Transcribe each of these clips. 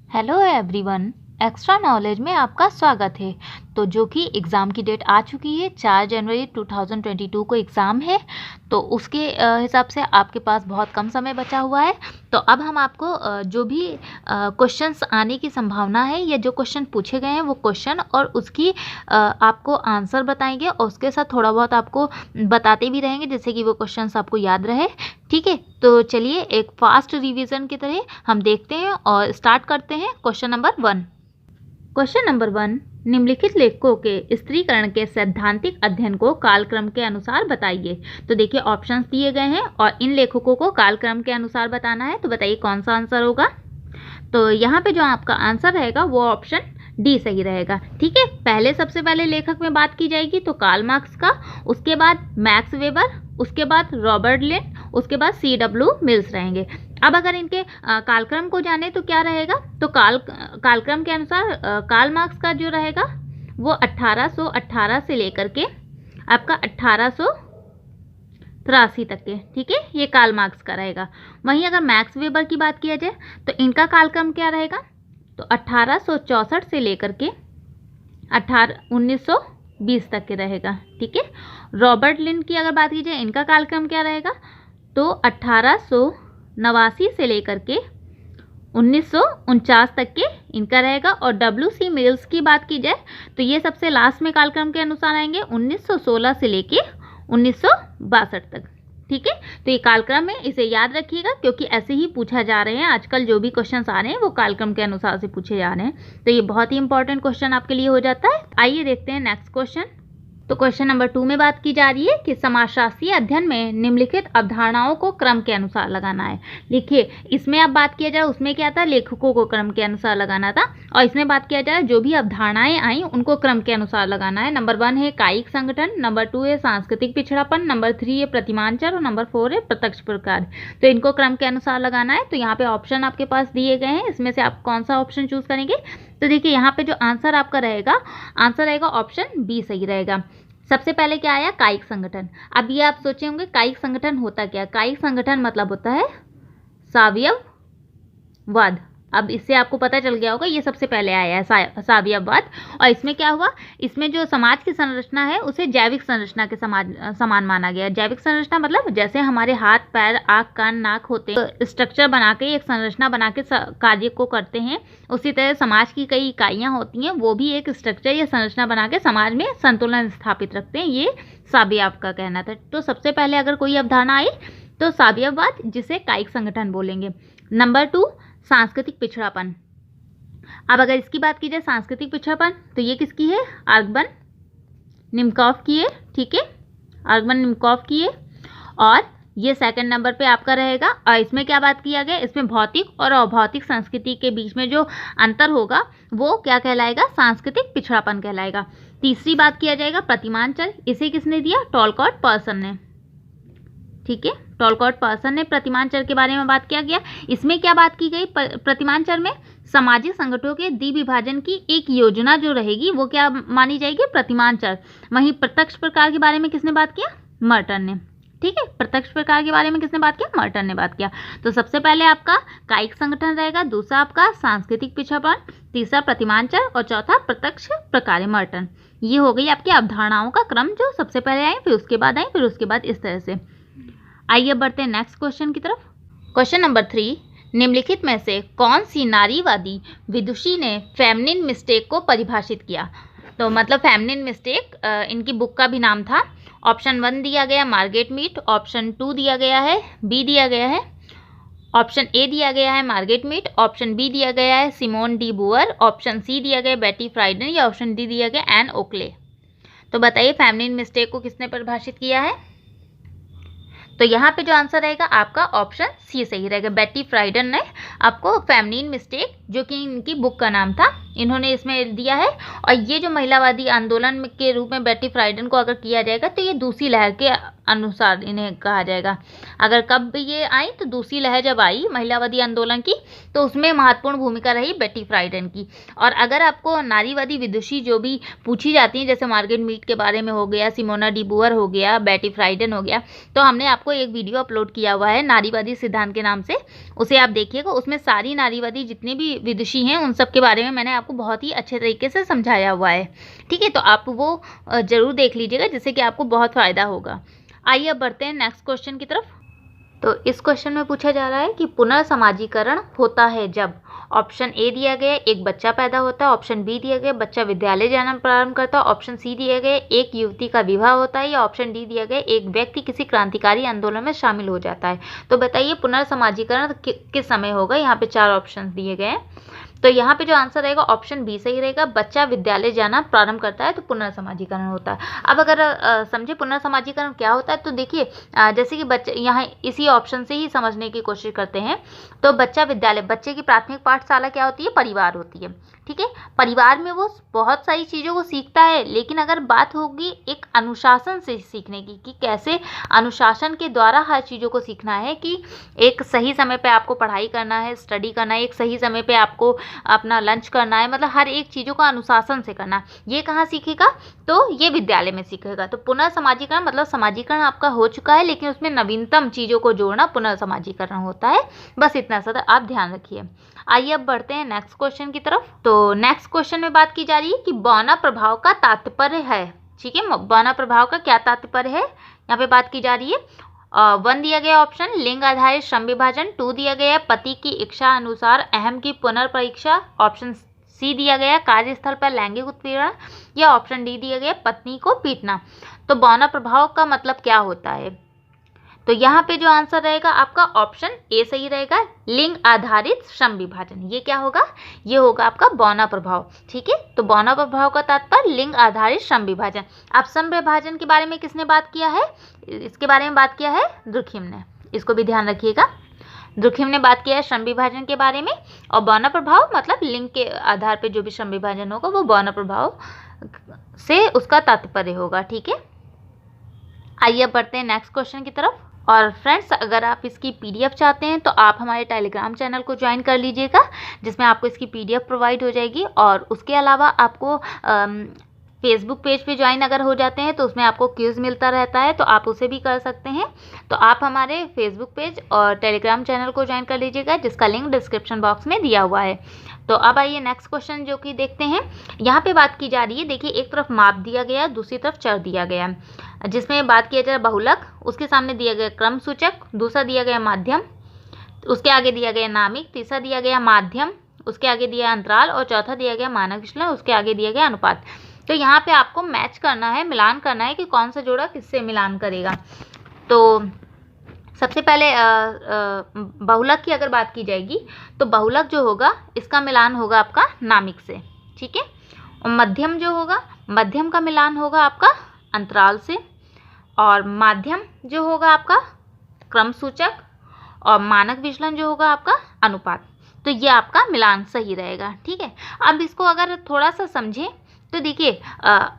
Hello everyone, extra knowledge में आपका स्वागत है। तो जो कि एग्ज़ाम की डेट आ चुकी है, 4 जनवरी 2022 को एग्ज़ाम है। तो उसके हिसाब से आपके पास बहुत कम समय बचा हुआ है। तो अब हम आपको जो भी क्वेश्चंस आने की संभावना है या जो क्वेश्चन पूछे गए हैं वो क्वेश्चन और उसकी आपको आंसर बताएंगे और उसके साथ थोड़ा बहुत आपको बताते भी रहेंगे जिससे कि वो क्वेश्चंस आपको याद रहे। ठीक है, तो चलिए एक फास्ट रिवीजन की तरह हम देखते हैं और स्टार्ट करते हैं। Question number 1। क्वेश्चन नंबर 1, निम्नलिखित लेखकों के स्त्रीकरण के सैद्धांतिक अध्ययन को कालक्रम के अनुसार बताइए। तो देखिए ऑप्शंस दिए गए हैं और इन लेखकों को कालक्रम के अनुसार बताना है। तो बताइए कौन सा आंसर होगा। तो यहाँ पे जो आपका आंसर रहेगा वो ऑप्शन डी सही रहेगा। ठीक है, पहले सबसे पहले लेखक में बात की जाएगी तो कार्ल मार्क्स का, उसके बाद मैक्स वेबर, उसके बाद रॉबर्ट लिन, उसके बाद C.W. मिल्स रहेंगे। अब अगर इनके कालक्रम को जाने तो क्या रहेगा, तो कालक्रम के अनुसार कार्ल मार्क्स का जो रहेगा वो 1818 से लेकर के आपका 1883 तक के, ठीक है, ये कार्ल मार्क्स का रहेगा। वहीं अगर मैक्स वेबर की बात किया जाए तो इनका कालक्रम क्या रहेगा, तो 1864 से लेकर के 1920 तक के रहेगा। ठीक है, रॉबर्ट लिन की अगर बात की जाए इनका कालक्रम क्या रहेगा, तो 1889 से लेकर के 1949 तक के इनका रहेगा। और W.C. मिल्स की बात की जाए तो ये सबसे लास्ट में कालक्रम के अनुसार आएंगे 1916 से लेके 1962 तक। ठीक है, तो ये कालक्रम है, इसे याद रखिएगा क्योंकि ऐसे ही पूछा जा रहे हैं आजकल। जो भी क्वेश्चंस आ रहे हैं वो कालक्रम के अनुसार से पूछे जा रहे हैं। तो ये बहुत ही इंपॉर्टेंट क्वेश्चन आपके लिए हो जाता है। आइए देखते हैं नेक्स्ट क्वेश्चन। तो क्वेश्चन नंबर 2 में बात की जा रही है कि समाजशास्त्रीय अध्ययन में निम्नलिखित अवधारणाओं को क्रम के अनुसार लगाना है। देखिए इसमें अब बात किया जाए उसमें क्या था, लेखकों को क्रम के अनुसार लगाना था, और इसमें बात किया जाए जो भी अवधारणाएं आई उनको क्रम के अनुसार लगाना है। नंबर 1 है कायिक संगठन, नंबर 2 है सांस्कृतिक पिछड़ापन, नंबर 3 है प्रतिमांचर और नंबर 4 है प्रत्यक्ष प्रकार। तो इनको क्रम के अनुसार लगाना है। तो यहाँ पे ऑप्शन आपके पास दिए गए हैं, इसमें से आप कौन सा ऑप्शन चूज करेंगे। तो देखिए यहाँ पे जो आंसर आपका रहेगा, आंसर रहेगा ऑप्शन बी सही रहेगा। सबसे पहले क्या आया, कायिक संगठन। अब ये आप सोचे होंगे कायिक संगठन होता क्या, कायिक संगठन मतलब होता है सावयववाद। अब इससे आपको पता चल गया होगा, ये सबसे पहले आया है सावयववाद। और इसमें क्या हुआ, इसमें जो समाज की संरचना है उसे जैविक संरचना के समान माना गया। जैविक संरचना मतलब जैसे हमारे हाथ पैर आँख कान नाक होते हैं, स्ट्रक्चर बना के एक संरचना बना के कार्य को करते हैं, उसी तरह समाज की कई इकाइयाँ होती हैं, वो भी एक स्ट्रक्चर या संरचना बना के समाज में संतुलन स्थापित रखते हैं। ये सावयव का कहना था। तो सबसे पहले अगर कोई अवधारणा आई तो सावयववाद, जिसे कायिक संगठन बोलेंगे। नंबर 2 सांस्कृतिक पिछड़ापन। अब अगर इसकी बात की जाए सांस्कृतिक पिछड़ापन तो ये किसकी है, अर्बन निम्कोफ की है। ठीक है, अर्बन निम्कोफ की है और ये सेकंड नंबर पे आपका रहेगा। और इसमें क्या बात किया गया, इसमें भौतिक और अभौतिक संस्कृति के बीच में जो अंतर होगा वो क्या कहलाएगा, सांस्कृतिक पिछड़ापन कहलाएगा। तीसरी बात किया जाएगा प्रतिमांचल, इसे किसने दिया, टॉलकॉट पर्सन ने। ठीक है, टॉलकॉट पर्सन ने प्रतिमांचल के बारे में बात किया गया। इसमें क्या बात की गई, प्रतिमांचल में सामाजिक संगठनों के द्विविभाजन की एक योजना जो रहेगी वो क्या मानी जाएगी, प्रतिमांचल। वहीं प्रत्यक्ष प्रकार के बारे में किसने बात किया, मर्टन ने। ठीक है, प्रत्यक्ष प्रकार के बारे में किसने बात किया, मर्टन ने बात किया। तो सबसे पहले आपका कायिक संगठन रहेगा, दूसरा आपका सांस्कृतिक पिछड़ापन, तीसरा प्रतिमांचल और चौथा प्रत्यक्ष प्रकार, मर्टन। ये हो गई आपकी अवधारणाओं का क्रम, जो सबसे पहले आई फिर उसके बाद आई फिर उसके बाद, इस तरह से। आइए बढ़ते हैं नेक्स्ट क्वेश्चन की तरफ। क्वेश्चन नंबर 3, निम्नलिखित में से कौन सी नारीवादी विदुषी ने फेमिनिन मिस्टेक को परिभाषित किया। तो मतलब फेमिनिन मिस्टेक इनकी बुक का भी नाम था। ऑप्शन 1 दिया गया मार्गरेट मीड, ऑप्शन 2 दिया गया है, बी दिया गया है, ऑप्शन ए दिया गया है मार्गरेट मीड, ऑप्शन बी दिया गया है सिमोन डी बुअर, ऑप्शन सी दिया गया बेटी फ्राइडन या ऑप्शन डी दिया गया एन ओकले। तो बताइए फेमिनिन मिस्टेक को किसने परिभाषित किया है। तो यहाँ पे जो आंसर रहेगा आपका ऑप्शन सी सही रहेगा। बेटी फ्राइडन ने आपको फेमिनिन मिस्टेक, जो कि इनकी बुक का नाम था, इन्होंने इसमें दिया है। और ये जो महिलावादी आंदोलन के रूप में बेटी फ्राइडन को अगर किया जाएगा तो ये दूसरी लहर के अनुसार इन्हें कहा जाएगा। अगर कब ये आई तो दूसरी लहर जब आई महिलावादी आंदोलन की तो उसमें महत्वपूर्ण भूमिका रही बेटी फ्राइडन की। और अगर आपको नारीवादी विदुषी जो भी पूछी जाती हैं, जैसे मार्गारेट मीड के बारे में हो गया, सिमोना डी बुअर हो गया, बेटी फ्राइडन हो गया, तो हमने आपको एक वीडियो अपलोड किया हुआ है नारीवादी सिद्धांत के नाम से, उसे आप देखिएगा। उसमें सारी नारीवादी जितने भी विदुषी हैं उन सब के बारे में मैंने आपको बहुत ही अच्छे तरीके से समझाया हुआ है, ठीक है। तो आप वो जरूर देख लीजिएगा, जिससे कि आपको बहुत फ़ायदा होगा। आइए अब बढ़ते हैं नेक्स्ट क्वेश्चन की तरफ। तो इस क्वेश्चन में पूछा जा रहा है कि पुनर्समाजीकरण होता है जब ऑप्शन ए दिया गया एक बच्चा पैदा होता है, ऑप्शन बी दिया गया बच्चा विद्यालय जाना प्रारंभ करता है, ऑप्शन सी दिया गया एक युवती का विवाह होता है, या ऑप्शन डी दिया गया एक व्यक्ति किसी क्रांतिकारी आंदोलन में शामिल हो जाता है। तो बताइए पुनर्समाजीकरण किस समय होगा। यहाँ पे 4 ऑप्शन दिए गए हैं, तो यहाँ पे जो आंसर रहेगा ऑप्शन बी सही रहेगा। बच्चा विद्यालय जाना प्रारंभ करता है तो पुनर्समाजीकरण होता है। अब अगर समझे पुनर्समाजीकरण क्या होता है, तो देखिए जैसे कि बच्चे यहाँ इसी ऑप्शन से ही समझने की कोशिश करते हैं। तो बच्चा विद्यालय, बच्चे की प्राथमिक पाठशाला क्या होती है, परिवार होती है, ठीक है। परिवार में वो बहुत सारी चीज़ों को सीखता है, लेकिन अगर बात होगी एक अनुशासन से सीखने की कि कैसे अनुशासन के द्वारा हर चीज़ों को सीखना है, कि एक सही समय पे आपको पढ़ाई करना है, स्टडी करना है, एक सही समय पे आपको अपना लंच करना है, मतलब हर एक चीज़ों को अनुशासन से करना। ये कहाँ सीखेगा, तो ये विद्यालय में सीखेगा। तो पुनर्समाजीकरण मतलब समाजीकरण आपका हो चुका है, लेकिन उसमें नवीनतम चीज़ों को जोड़ना पुनर्समाजीकरण होता है। बस इतना सा आप ध्यान रखिए। आइए अब बढ़ते हैं नेक्स्ट क्वेश्चन की तरफ। तो नेक्स्ट क्वेश्चन में बात की जा रही है कि बौना प्रभाव का तात्पर्य है, ठीक है। बौना प्रभाव का क्या तात्पर्य है, यहाँ पे बात की जा रही है। 1 दिया गया ऑप्शन लिंग आधारित श्रम विभाजन, 2 दिया गया पति की इच्छा अनुसार अहम की पुनर्परीक्षा, ऑप्शन सी दिया गया कार्यस्थल पर लैंगिक उत्पीड़न, या ऑप्शन डी दिया गया पत्नी को पीटना। तो बौना प्रभाव का मतलब क्या होता है, तो यहाँ पे जो आंसर रहेगा आपका ऑप्शन ए सही रहेगा, लिंग आधारित श्रम विभाजन। ये क्या होगा, ये होगा आपका बौना प्रभाव, ठीक है। तो बौना प्रभाव का तात्पर्य लिंग आधारित श्रम विभाजन। अब श्रम विभाजन के बारे में किसने बात किया है, इसके बारे में बात किया है दुर्खिम ने, इसको भी ध्यान रखिएगा। दुर्खिम ने बात किया है श्रम विभाजन के बारे में, और बौना प्रभाव मतलब लिंग के आधार पर जो भी श्रम विभाजन होगा वो बौना प्रभाव से उसका तात्पर्य होगा, ठीक है। आइए बढ़ते हैं नेक्स्ट क्वेश्चन की तरफ। और फ्रेंड्स अगर आप इसकी पीडीएफ चाहते हैं तो आप हमारे टेलीग्राम चैनल को ज्वाइन कर लीजिएगा, जिसमें आपको इसकी पीडीएफ प्रोवाइड हो जाएगी। और उसके अलावा आपको फेसबुक पेज पे ज्वाइन अगर हो जाते हैं तो उसमें आपको क्विज़ मिलता रहता है, तो आप उसे भी कर सकते हैं। तो आप हमारे फेसबुक पेज और टेलीग्राम चैनल को ज्वाइन कर लीजिएगा, जिसका लिंक डिस्क्रिप्शन बॉक्स में दिया हुआ है। तो अब आइए नेक्स्ट क्वेश्चन जो कि देखते हैं। यहाँ पे बात की जा रही है, देखिए एक तरफ माप दिया गया, दूसरी तरफ चर दिया गया, जिसमें बात किया जाए बहुलक, उसके सामने दिया गया क्रम सूचक, दूसरा दिया गया माध्यम, उसके आगे दिया गया नामिक, तीसरा दिया गया माध्यम, उसके आगे दिया अंतराल, और चौथा दिया गया मानक विचलन, उसके आगे दिया गया अनुपात। तो यहाँ पे आपको मैच करना है, मिलान करना है कि कौन सा जोड़ा किससे मिलान करेगा। तो सबसे पहले बहुलक की अगर बात की जाएगी तो बहुलक जो होगा इसका मिलान होगा आपका नामिक से, ठीक है। और मध्यम जो होगा, मध्यम का मिलान होगा आपका अंतराल से, और माध्यम जो होगा आपका क्रम सूचक, और मानक विचलन जो होगा आपका अनुपात। तो ये आपका मिलान सही रहेगा, ठीक है। अब इसको अगर थोड़ा सा समझें तो देखिए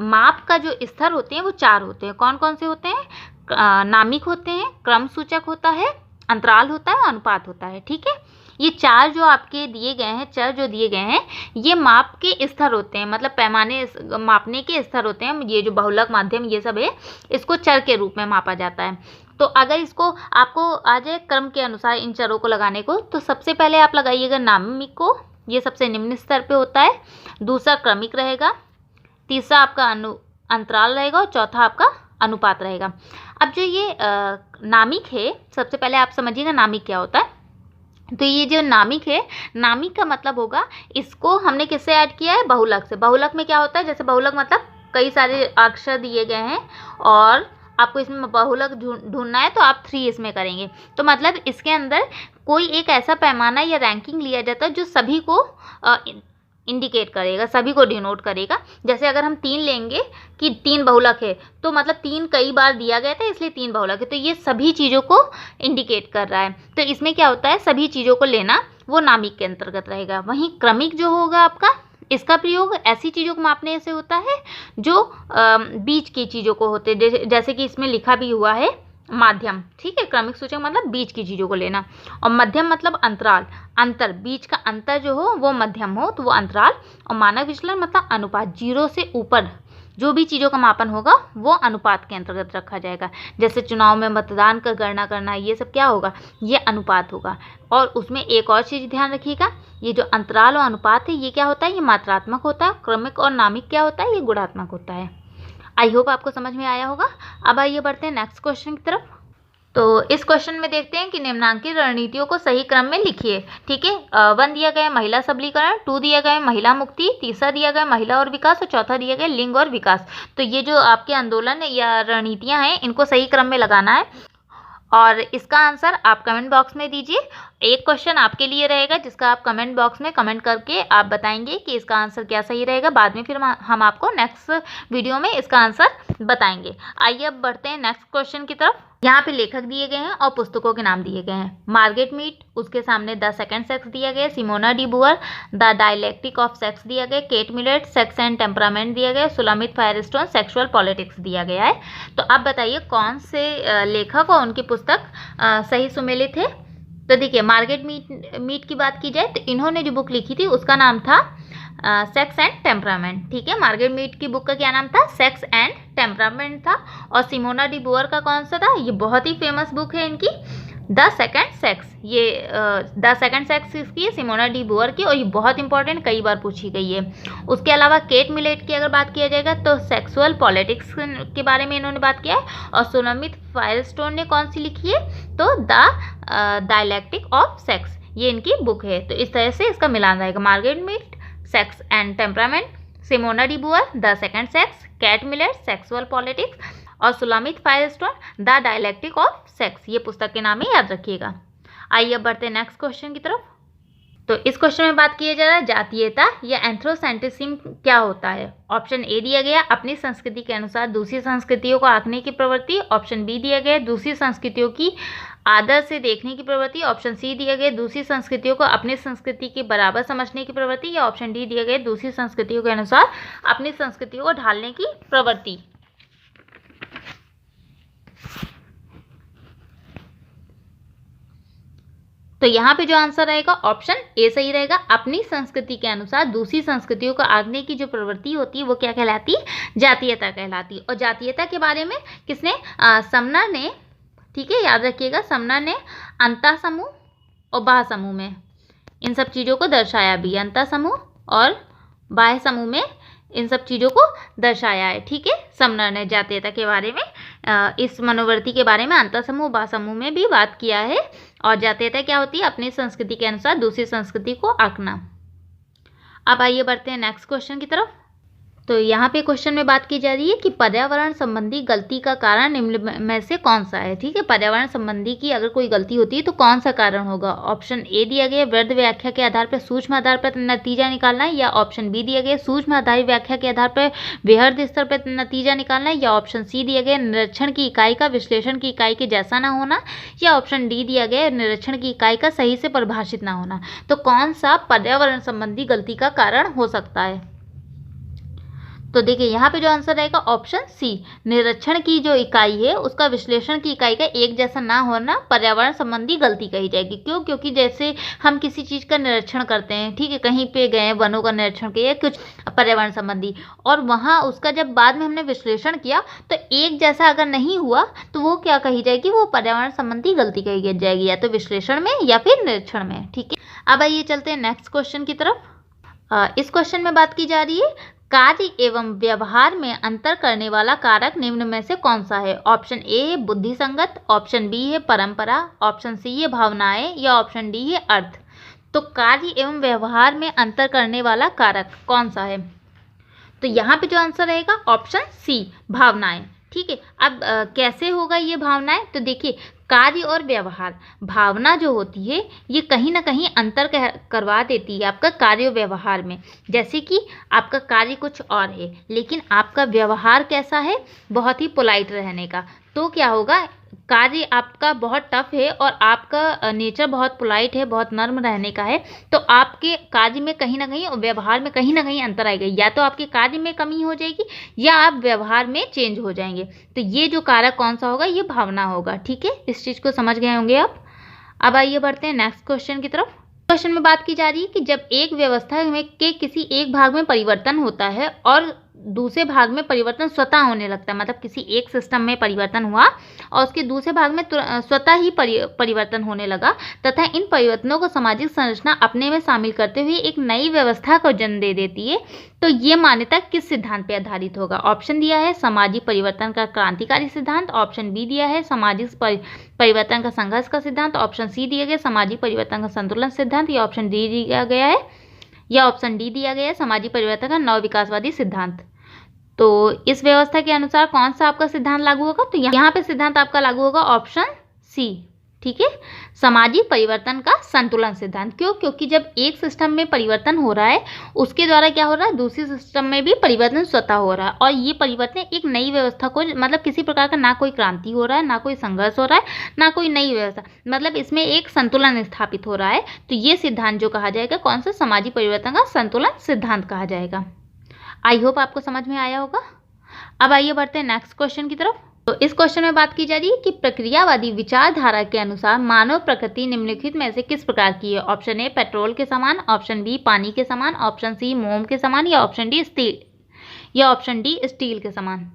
माप का जो स्तर होते हैं वो 4 होते हैं। कौन कौन से होते हैं, नामिक होते हैं, क्रम सूचक होता है, अंतराल होता है, अनुपात होता है, ठीक है। ये 4 जो आपके दिए गए हैं, चर जो दिए गए हैं, ये माप के स्तर होते हैं, मतलब पैमाने मापने के स्तर होते हैं। ये जो बहुलक माध्यम ये सब है, इसको चर के रूप में मापा जाता है। तो अगर इसको आपको आ जाए क्रम के अनुसार इन चरों को लगाने को, तो सबसे पहले आप लगाइएगा नामिक को, ये सबसे निम्न स्तर पे होता है, दूसरा क्रमिक रहेगा, तीसरा आपका अंतराल रहेगा, और चौथा आपका अनुपात रहेगा। अब जो ये नामिक है, सबसे पहले आप समझिएगा नामिक क्या होता है। तो ये जो नामिक है, नामिक का मतलब होगा, इसको हमने किससे ऐड किया है, बहुलक से। बहुलक में क्या होता है, जैसे बहुलक मतलब कई सारे अक्षर दिए गए हैं और आपको इसमें बहुलक ढूंढना है, तो आप 3 इसमें करेंगे। तो मतलब इसके अंदर कोई एक ऐसा पैमाना या रैंकिंग लिया जाता है जो सभी को इंडिकेट करेगा, सभी को डिनोट करेगा। जैसे अगर हम 3 लेंगे कि 3 बहुलक है, तो मतलब 3 कई बार दिया गया था इसलिए 3 बहुलक है, तो ये सभी चीज़ों को इंडिकेट कर रहा है। तो इसमें क्या होता है, सभी चीज़ों को लेना वो नामिक के अंतर्गत रहेगा। वहीं क्रमिक जो होगा आपका, इसका प्रयोग ऐसी चीज़ों को मापने से होता है जो बीच की चीज़ों को होते हैं, जैसे कि इसमें लिखा भी हुआ है माध्यम, ठीक है। क्रमिक सूचक मतलब बीच की चीज़ों को लेना, और मध्यम मतलब अंतराल, अंतर, बीच का अंतर जो हो वो मध्यम हो तो वो अंतराल, और मानक विचलन मतलब अनुपात, 0 से ऊपर जो भी चीज़ों का मापन होगा वो अनुपात के अंतर्गत रखा जाएगा। जैसे चुनाव में मतदान का गणना करना, ये सब क्या होगा, ये अनुपात होगा। और उसमें एक और चीज़ ध्यान रखिएगा, ये जो अंतराल और अनुपात है ये क्या होता है, ये मात्रात्मक होता है। क्रमिक और नामिक क्या होता है, ये गुणात्मक होता है। आई होप आपको समझ में आया होगा। अब आइए बढ़ते हैं नेक्स्ट क्वेश्चन की तरफ। तो इस क्वेश्चन में देखते हैं कि निम्नांकित रणनीतियों को सही क्रम में लिखिए, ठीक है। 1 दिया गया है महिला सबलीकरण, 2 दिया गया है महिला मुक्ति, तीसरा दिया गया है महिला और विकास, और चौथा दिया गया है लिंग और विकास। तो ये जो आपके आंदोलन या रणनीतियां हैं इनको सही क्रम में लगाना है, और इसका आंसर आप कमेंट बॉक्स में दीजिए। एक क्वेश्चन आपके लिए रहेगा जिसका आप कमेंट बॉक्स में कमेंट करके आप बताएंगे कि इसका आंसर क्या सही रहेगा। बाद में फिर हम आपको नेक्स्ट वीडियो में इसका आंसर बताएंगे। आइए अब बढ़ते हैं नेक्स्ट क्वेश्चन की तरफ। यहाँ पे लेखक दिए गए हैं और पुस्तकों के नाम दिए गए हैं। मार्गरेट मीड, उसके सामने द सेकंड सेक्स दिया गया, Simone de Beauvoir the dialectic of sex दिया गया, Kate Millett sex and temperament दिया गया, सुलामित फायरस्टोन सेक्सुअल पॉलिटिक्स दिया गया है। तो आप बताइए कौन से लेखक और उनकी पुस्तक सही सुमेलित है। तो देखिए मार्गरेट मीड की बात की जाए तो इन्होंने जो बुक लिखी थी उसका नाम था सेक्स एंड टेम्परामेंट, ठीक है। मार्गरेट मीड की बुक का क्या नाम था, सेक्स एंड टेम्परामेंट था। और सिमोना डी बुअर का कौन सा था, ये बहुत ही फेमस बुक है इनकी, द सेकंड सेक्स। ये द सेकंड सेक्स इसकी है, सिमोना डी बुअर की, और ये बहुत इंपॉर्टेंट कई बार पूछी गई है। उसके अलावा केट मिलेट की अगर बात किया जाएगा तो सेक्सुअल पॉलिटिक्स के बारे में इन्होंने बात किया है। और सुलामित फायरस्टोन ने कौन सी लिखी है, तो द डायलेक्टिक ऑफ सेक्स, ये इनकी बुक है। तो इस तरह से इसका मिलान रहेगा, Margaret Mead sex and temperament, Simone de Beauvoir the second sex, Kate Millett sexual politics, और Shulamith Firestone the dialectic of sex, ये पुस्तक के नाम ही याद रखिएगा। आइए अब बढ़ते हैं नेक्स्ट क्वेश्चन की तरफ। तो इस क्वेश्चन में बात किया जा रहा है जातीयता या एंथ्रोसेंट्रिज्म क्या होता है। ऑप्शन ए दिया गया अपनी संस्कृति के अनुसार दूसरी संस्कृतियों को आंकने की प्रवृत्ति, ऑप्शन बी दिया गया दूसरी संस्कृतियों की आदर से देखने की प्रवृत्ति, ऑप्शन सी दिया गया दूसरी संस्कृतियों को अपनी संस्कृति के बराबर समझने की प्रवृत्ति, या ऑप्शन डी दिया गया दूसरी संस्कृतियों के अनुसार अपनी संस्कृतियों को ढालने की प्रवृत्ति। तो यहाँ पे जो आंसर रहेगा ऑप्शन ए सही रहेगा। अपनी संस्कृति के अनुसार दूसरी संस्कृतियों को आंकने की जो प्रवृत्ति होती है वो क्या कहलाती है, जातीयता कहलाती। और जातीयता के बारे में किसने, समनर ने, ठीक है, याद रखिएगा, समनर ने अंतः समूह और बाह्य समूह में इन सब चीज़ों को दर्शाया भी, अंतः समूह और बाह्य समूह में इन सब चीज़ों को दर्शाया है, ठीक है। समनर ने जातीयता के बारे में, इस मनोवृत्ति के बारे में अंतः समूह बाह्य समूह में भी बात किया है। और जातीयता क्या होती है, अपनी संस्कृति के अनुसार दूसरी संस्कृति को आंकना। अब आइए बढ़ते हैं नेक्स्ट क्वेश्चन की तरफ। तो यहाँ पे क्वेश्चन में बात की जा रही है कि पर्यावरण संबंधी गलती का कारण निम्न में से कौन सा है, ठीक है। पर्यावरण संबंधी की अगर कोई गलती होती है तो कौन सा कारण होगा। ऑप्शन ए दिया गया वृहद व्याख्या के आधार पर सूक्ष्म आधार पर नतीजा निकालना है, या ऑप्शन बी दिया गया सूक्ष्म आधारी व्याख्या के आधार पर वृहद स्तर पर नतीजा निकालना है, या ऑप्शन सी दिया गया निरीक्षण की इकाई का विश्लेषण की इकाई के जैसा ना होना, या ऑप्शन डी दिया गया निरीक्षण की इकाई का सही से परिभाषित ना होना। तो कौन सा पर्यावरण संबंधी गलती का कारण हो सकता है। तो देखिए यहाँ पे जो आंसर रहेगा ऑप्शन सी, निरीक्षण की जो इकाई है उसका विश्लेषण की इकाई का एक जैसा ना होना पर्यावरण संबंधी गलती कही जाएगी। क्यों, क्योंकि जैसे हम किसी चीज़ का निरीक्षण करते हैं, ठीक है, कहीं पे गए वनों का निरीक्षण किया कुछ पर्यावरण संबंधी, और वहाँ उसका जब बाद में हमने विश्लेषण किया तो एक जैसा अगर नहीं हुआ तो वो क्या कही जाएगी, वो पर्यावरण संबंधी गलती कही जाएगी, या तो विश्लेषण में या फिर निरीक्षण में, ठीक है। अब आइए चलते हैं नेक्स्ट क्वेश्चन की तरफ। इस क्वेश्चन में बात की जा रही है कार्य एवं व्यवहार में अंतर करने वाला कारक निम्न में से कौन सा है। ऑप्शन ए है बुद्धि संगत, ऑप्शन बी है परंपरा, ऑप्शन सी है भावनाएं, या ऑप्शन डी है अर्थ। तो कार्य एवं व्यवहार में अंतर करने वाला कारक कौन सा है। तो यहाँ पे जो आंसर रहेगा ऑप्शन सी, भावनाएं, ठीक है। अब कैसे होगा ये भावनाएं, तो देखिए कार्य और व्यवहार, भावना जो होती है ये कहीं ना कहीं अंतर करवा देती है आपका कार्य और व्यवहार में। जैसे कि आपका कार्य कुछ और है लेकिन आपका व्यवहार कैसा है, बहुत ही पोलाइट रहने का, तो क्या होगा, कार्य आपका बहुत टफ है और आपका नेचर बहुत पोलाइट है, बहुत नर्म रहने का है, तो आपके कार्य में कहीं ना कहीं और व्यवहार में कहीं ना कहीं अंतर आएगा। या तो आपके कार्य में कमी हो जाएगी या आप व्यवहार में चेंज हो जाएंगे। तो ये जो कारक कौन सा होगा, ये भावना होगा। ठीक है, इस चीज़ को समझ गए होंगे आप। अब आइए बढ़ते हैं नेक्स्ट क्वेश्चन की तरफ। क्वेश्चन में बात की जा रही है कि जब एक व्यवस्था में के किसी एक भाग में परिवर्तन होता है और दूसरे भाग में परिवर्तन स्वतः होने लगता है, मतलब किसी एक सिस्टम में परिवर्तन हुआ और उसके दूसरे भाग में स्वतः ही परिवर्तन होने लगा तथा इन परिवर्तनों को सामाजिक संरचना अपने में शामिल करते हुए एक नई व्यवस्था को जन्म दे देती है, तो ये मान्यता किस सिद्धांत पर आधारित होगा? ऑप्शन दिया है सामाजिक परिवर्तन का क्रांतिकारी सिद्धांत, ऑप्शन बी दिया है सामाजिक परिवर्तन का संघर्ष का सिद्धांत, ऑप्शन सी दिया गया सामाजिक परिवर्तन का संतुलन सिद्धांत, या ऑप्शन डी दिया गया है या ऑप्शन डी दिया गया है सामाजिक परिवर्तन का नव विकासवादी सिद्धांत। तो इस व्यवस्था के अनुसार कौन सा आपका सिद्धांत लागू होगा? तो यहाँ पे सिद्धांत आपका लागू होगा ऑप्शन सी। ठीक है, सामाजिक परिवर्तन का संतुलन सिद्धांत। क्यों? क्योंकि जब एक सिस्टम में परिवर्तन हो रहा है उसके द्वारा क्या हो रहा है, दूसरी सिस्टम में भी परिवर्तन स्वतः हो रहा है, और ये परिवर्तन एक नई व्यवस्था को, मतलब किसी प्रकार का ना कोई क्रांति हो रहा है, ना कोई संघर्ष हो रहा है, ना कोई नई व्यवस्था, मतलब इसमें एक संतुलन स्थापित हो रहा है। तो ये सिद्धांत जो कहा जाएगा कौन सा, सामाजिक परिवर्तन का संतुलन सिद्धांत कहा जाएगा। आई होप आपको समझ में आया होगा। अब आइए बढ़ते हैं नेक्स्ट क्वेश्चन की तरफ। तो इस क्वेश्चन में बात की जा रही है कि प्रक्रियावादी विचारधारा के अनुसार मानव प्रकृति निम्नलिखित में से किस प्रकार की है? ऑप्शन ए पेट्रोल के समान, ऑप्शन बी पानी के समान, ऑप्शन सी मोम के समान, या ऑप्शन डी स्टील के समान।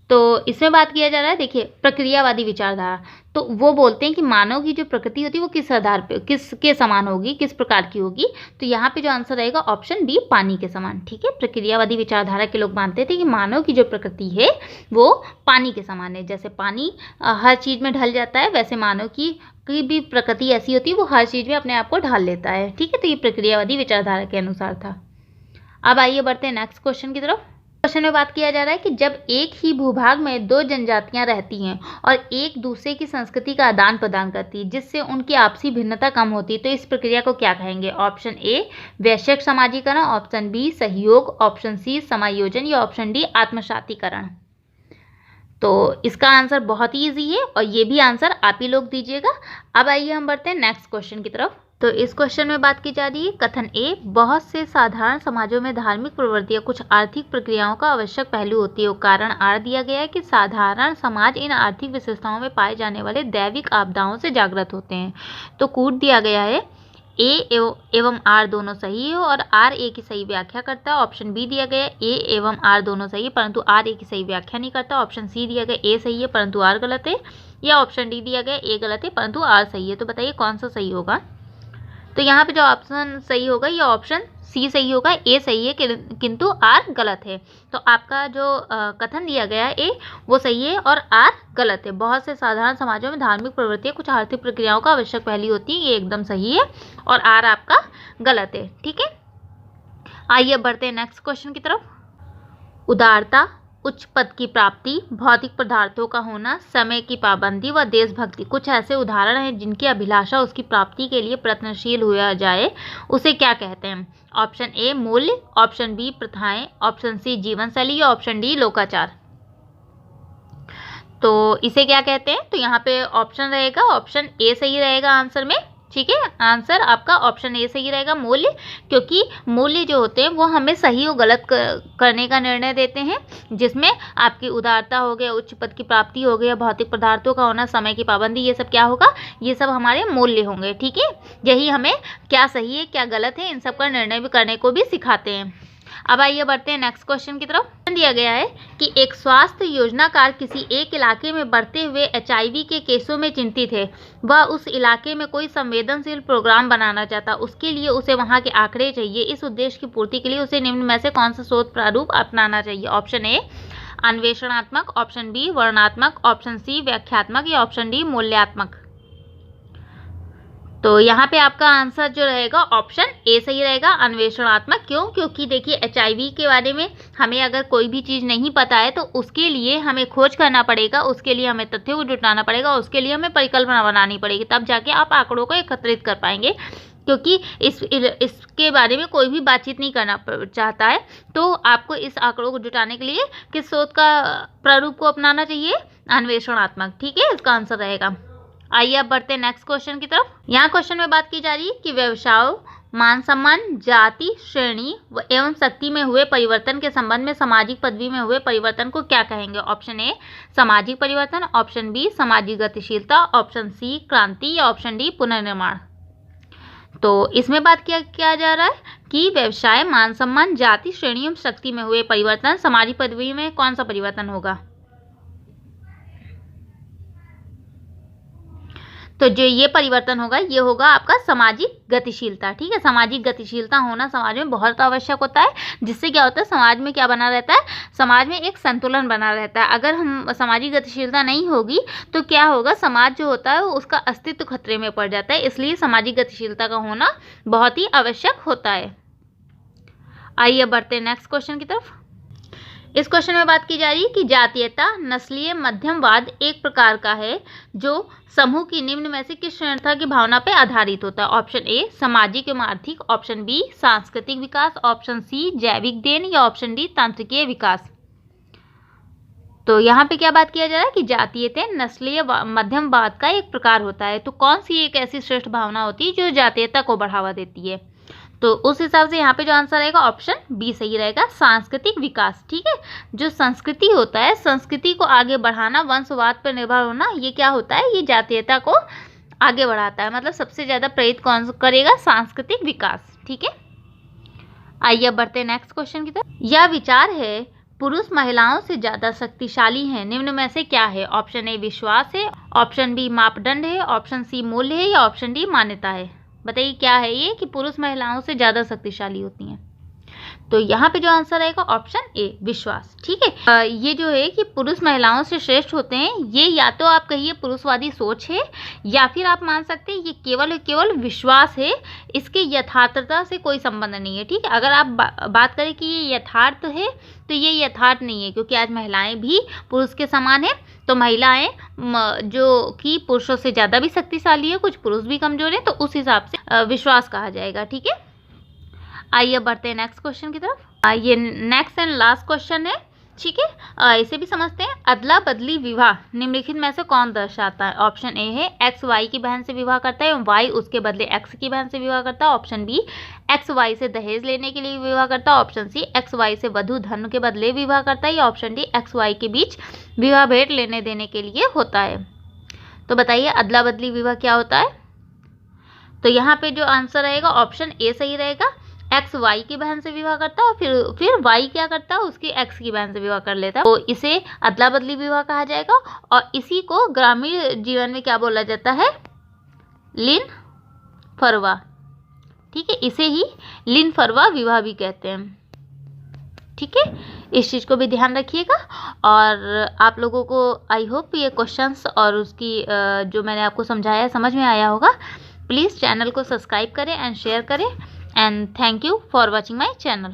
तो इसमें बात किया जा रहा है, देखिए प्रक्रियावादी विचारधारा, तो वो बोलते हैं कि मानव की जो प्रकृति होती है वो किस आधार पे, किसके समान होगी, किस प्रकार की होगी। तो यहाँ पे जो आंसर रहेगा ऑप्शन बी पानी के समान। ठीक है, प्रक्रियावादी विचारधारा के लोग मानते थे कि मानव की जो प्रकृति है वो पानी के समान है। जैसे पानी हर चीज़ में ढल जाता है, वैसे मानव की भी प्रकृति ऐसी होती है, वो हर चीज़ में अपने आप को ढाल लेता है। ठीक है, तो ये प्रक्रियावादी विचारधारा के अनुसार था। अब आइए बढ़ते हैं नेक्स्ट क्वेश्चन की तरफ। क्वेश्चन में बात किया जा रहा है कि जब एक ही भूभाग में दो जनजातियां रहती हैं और एक दूसरे की संस्कृति का आदान प्रदान करती है जिससे उनकी आपसी भिन्नता कम होती है, तो इस प्रक्रिया को क्या कहेंगे? ऑप्शन ए वैश्विक समाजीकरण, ऑप्शन बी सहयोग, ऑप्शन सी समायोजन, या ऑप्शन डी आत्मसातीकरण। तो इसका आंसर बहुत ही ईजी है और ये भी आंसर आप ही लोग दीजिएगा। अब आइए हम बढ़ते हैं नेक्स्ट क्वेश्चन की तरफ। तो इस क्वेश्चन में बात की जा रही है कथन ए, बहुत से साधारण समाजों में धार्मिक प्रवृत्तियां कुछ आर्थिक प्रक्रियाओं का आवश्यक पहलू होती है। कारण आर दिया गया है कि साधारण समाज इन आर्थिक विशेषताओं में पाए जाने वाले दैविक आपदाओं से जागृत होते हैं। तो कूट दिया गया है ए एवं आर दोनों सही है और आर ए की सही व्याख्या करता है। ऑप्शन बी दिया गया ए एवं आर दोनों सही है परंतु आर ए की सही व्याख्या नहीं करता। ऑप्शन सी दिया गया ए सही है परंतु आर गलत है, या ऑप्शन डी दिया गया ए गलत है परंतु आर सही है। तो बताइए कौन सा सही होगा? तो यहाँ पे जो ऑप्शन सही होगा ये ऑप्शन सी सही होगा, ए सही है किंतु आर गलत है। तो आपका जो कथन दिया गया है ए वो सही है और आर गलत है। बहुत से साधारण समाजों में धार्मिक प्रवृत्तियां कुछ आर्थिक प्रक्रियाओं का आवश्यक पहलू होती है, ये एकदम सही है और आर आपका गलत है। ठीक है, आइए बढ़ते हैं नेक्स्ट क्वेश्चन की तरफ। उदारता, उच्च पद की प्राप्ति, भौतिक पदार्थों का होना, समय की पाबंदी व देशभक्ति कुछ ऐसे उदाहरण हैं जिनकी अभिलाषा उसकी प्राप्ति के लिए प्रयत्नशील हुआ जाए, उसे क्या कहते हैं? ऑप्शन ए मूल्य, ऑप्शन बी प्रथाएं, ऑप्शन सी जीवन शैली, या ऑप्शन डी लोकाचार। तो इसे क्या कहते हैं? तो यहाँ पे ऑप्शन रहेगा, ऑप्शन ए सही रहेगा आंसर में। ठीक है, आंसर आपका ऑप्शन ए सही रहेगा मूल्य, क्योंकि मूल्य जो होते हैं वो हमें सही और गलत करने का निर्णय देते हैं, जिसमें आपकी उदारता हो गया, उच्च पद की प्राप्ति हो गया, भौतिक पदार्थों का होना, समय की पाबंदी, ये सब क्या होगा? ये सब हमारे मूल्य होंगे। ठीक है, यही हमें क्या सही है क्या गलत है इन सब का निर्णय भी करने को भी सिखाते हैं। अब आइए बढ़ते हैं नेक्स्ट क्वेश्चन की तरफ। दिया गया है कि एक स्वास्थ्य योजनाकार किसी एक इलाके में बढ़ते हुए HIV के केसों में चिंतित है, वह उस इलाके में कोई संवेदनशील प्रोग्राम बनाना चाहता, उसके लिए उसे वहां के आंकड़े चाहिए। इस उद्देश्य की पूर्ति के लिए उसे निम्न में से कौन सा शोध प्रारूप अपनाना चाहिए? ऑप्शन ए अन्वेषणात्मक, ऑप्शन बी वर्णनात्मक, ऑप्शन सी व्याख्यात्मक, या ऑप्शन डी मूल्यात्मक। तो यहाँ पे आपका आंसर जो रहेगा ऑप्शन ए सही रहेगा, अन्वेषणात्मक। क्यों? क्योंकि देखिए HIV के बारे में हमें अगर कोई भी चीज़ नहीं पता है तो उसके लिए हमें खोज करना पड़ेगा, उसके लिए हमें तथ्यों को जुटाना पड़ेगा, उसके लिए हमें परिकल्पना बनानी पड़ेगी, तब जाके आप आंकड़ों को एकत्रित कर पाएंगे। क्योंकि इसके बारे में कोई भी बातचीत नहीं करना चाहता है। तो आपको इस आंकड़ों को जुटाने के लिए किस स्रोत का प्रारूप को अपनाना चाहिए? अन्वेषणात्मक। ठीक है, इसका आंसर रहेगा। आइए अब बढ़ते हैं नेक्स्ट क्वेश्चन की तरफ। यहाँ क्वेश्चन में बात की जा रही है कि व्यवसाय, मान सम्मान, जाति, श्रेणी एवं शक्ति में हुए परिवर्तन के संबंध में सामाजिक पदवी में हुए परिवर्तन को क्या कहेंगे? ऑप्शन ए सामाजिक परिवर्तन, ऑप्शन बी सामाजिक गतिशीलता, ऑप्शन सी क्रांति या ऑप्शन डी पुनर्निर्माण। तो इसमें बात किया जा रहा है कि व्यवसाय, मान सम्मान, जाति, श्रेणी एवं शक्ति में हुए परिवर्तन, सामाजिक पदवी में कौन सा परिवर्तन होगा? तो जो ये परिवर्तन होगा ये होगा आपका सामाजिक गतिशीलता। ठीक है, सामाजिक गतिशीलता होना समाज में बहुत आवश्यक होता है, जिससे क्या होता है समाज में क्या बना रहता है? समाज में एक संतुलन बना रहता है। अगर हम सामाजिक गतिशीलता नहीं होगी तो क्या होगा? समाज जो होता है उसका अस्तित्व खतरे में पड़ जाता है। इसलिए सामाजिक गतिशीलता का होना बहुत ही आवश्यक होता है। आइए बढ़ते हैं नेक्स्ट क्वेश्चन की तरफ। इस क्वेश्चन में बात की जा रही है कि जातीयता, नस्लीय मध्यमवाद एक प्रकार का है जो समूह की निम्न में से किस श्रेणिता की भावना पर आधारित होता है? ऑप्शन ए सामाजिक एवं आर्थिक, ऑप्शन बी सांस्कृतिक विकास, ऑप्शन सी जैविक देन या ऑप्शन डी तांत्रिकीय विकास। तो यहाँ पे क्या बात किया जा रहा है कि जातीयता नस्लीय मध्यमवाद का एक प्रकार होता है। तो कौन सी एक ऐसी श्रेष्ठ भावना होती है जो जातीयता को बढ़ावा देती है? तो उस हिसाब से यहाँ पे जो आंसर रहेगा ऑप्शन बी सही रहेगा, सांस्कृतिक विकास। ठीक है, जो संस्कृति होता है, संस्कृति को आगे बढ़ाना, वंशवाद पर निर्भर होना, ये क्या होता है? ये जातीयता को आगे बढ़ाता है। मतलब सबसे ज़्यादा प्रेरित कौन करेगा? सांस्कृतिक विकास। ठीक है, आइए अब बढ़ते हैं नेक्स्ट क्वेश्चन की तरफ। यह विचार है पुरुष महिलाओं से ज़्यादा शक्तिशाली हैं, निम्न में से क्या है? ऑप्शन ए विश्वास है, ऑप्शन बी मापदंड है, ऑप्शन सी मूल्य है या ऑप्शन डी मान्यता है। बताइए क्या है ये कि पुरुष महिलाओं से ज़्यादा शक्तिशाली होती हैं? तो यहाँ पे जो आंसर रहेगा ऑप्शन ए विश्वास। ठीक है, ये जो है कि पुरुष महिलाओं से श्रेष्ठ होते हैं, ये या तो आप कहिए पुरुषवादी सोच है या फिर आप मान सकते हैं ये केवल विश्वास है, इसके यथार्थता से कोई संबंध नहीं है। ठीक है, अगर आप बात करें कि ये यथार्थ है तो ये यथार्थ नहीं है, क्योंकि आज महिलाएं भी पुरुष के समान है। तो महिलाएं जो कि पुरुषों से ज़्यादा भी शक्तिशाली है, कुछ पुरुष भी कमजोर है, तो उस हिसाब से विश्वास कहा जाएगा। ठीक है, आइए बढ़ते हैं नेक्स्ट क्वेश्चन की तरफ। ये नेक्स्ट एंड लास्ट क्वेश्चन है। ठीक है, इसे भी समझते हैं। अदला बदली विवाह निम्नलिखित में से कौन दर्शाता है? ऑप्शन ए है एक्स वाई की बहन से विवाह करता है, वाई उसके बदले एक्स की बहन से विवाह करता है, ऑप्शन बी एक्स वाई से दहेज लेने के लिए विवाह करता है, ऑप्शन सी एक्स वाई से वधु धन के बदले विवाह करता है, या ऑप्शन डी एक्स वाई के बीच विवाह भेंट लेने देने के लिए होता है। तो बताइए अदला बदली विवाह क्या होता है? तो यहाँ पे जो आंसर रहेगा ऑप्शन ए सही रहेगा, एक्स वाई की बहन से विवाह करता है और फिर वाई क्या करता है? उसकी एक्स की बहन से विवाह कर लेता है। तो इसे अदला बदली विवाह कहा जाएगा और इसी को ग्रामीण जीवन में क्या बोला जाता है? लिन फरवा। ठीक है, इसे ही लिन फरवा विवाह भी कहते हैं। ठीक है, इस चीज़ को भी ध्यान रखिएगा। और आप लोगों को आई होप ये क्वेश्चंस और उसकी जो मैंने आपको समझाया समझ में आया होगा। प्लीज़ चैनल को सब्सक्राइब करें एंड शेयर करें। And thank you for watching my channel.